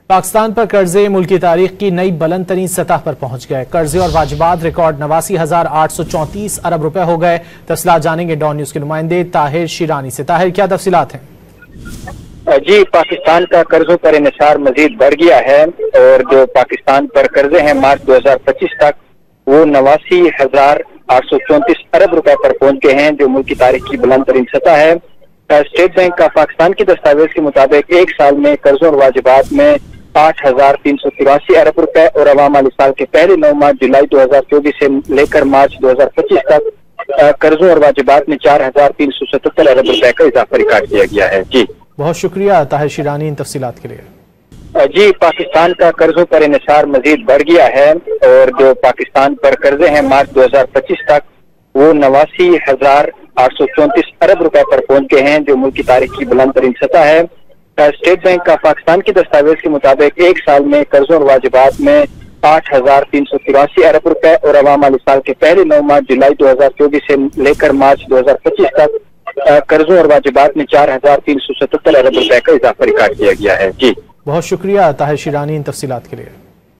पाकिस्तान पर कर्जे मुल्की तारीख की नई बुलंद तरीन सतह पर पहुंच गए। कर्जे और वाजिबात रिकॉर्ड 89,834 अरब रुपए हो गए। तफसीलात जानेंगे डॉन न्यूज के नुमाइंदे ताहिर शिरानी से। ताहिर, क्या तफसीलात हैं? जी, पाकिस्तान का कर्जों पर इन्हिसार मजीद बढ़ गया है और जो पाकिस्तान पर कर्जे हैं मार्च 2025 तक वो 89,834 अरब रुपए पर पहुंच गए हैं, जो मुल्क की तारीख की बुलंद तरीन सतह है। स्टेट बैंक का पाकिस्तान की दस्तावेज के मुताबिक एक साल में कर्जों और वाजिबात में 8,383 अरब रुपए और अवाम वाले साल के पहले 9 माह जुलाई 2024 से लेकर मार्च 2025 तक कर्जों और वाजिबात में 4,377 अरब रुपए का इजाफा रिकॉर्ड किया गया है। जी, बहुत शुक्रिया ताहिर शिरानी इन तफसीलात के लिए। जी, पाकिस्तान का कर्जों पर इन्हिसार मजीद बढ़ गया है और जो पाकिस्तान पर कर्जे हैं मार्च 2025 तक वो 89,834 अरब रुपए पर पहुंच गए हैं, जो मुल्क की तारीख की बुलंद तरीन सतह है। स्टेट बैंक का पाकिस्तान की दस्तावेज के मुताबिक एक साल में कर्जों और वाजिबात में 8,383 अरब रुपए और अवाम वाले साल के पहले 9 माह जुलाई 2024 से लेकर मार्च 2025 तक कर्जों और वाजिबात में 4,377 अरब रुपए का इजाफा रिकॉर्ड किया गया है। जी, बहुत शुक्रिया ताहिर शिरानी इन तफसीलात के लिए।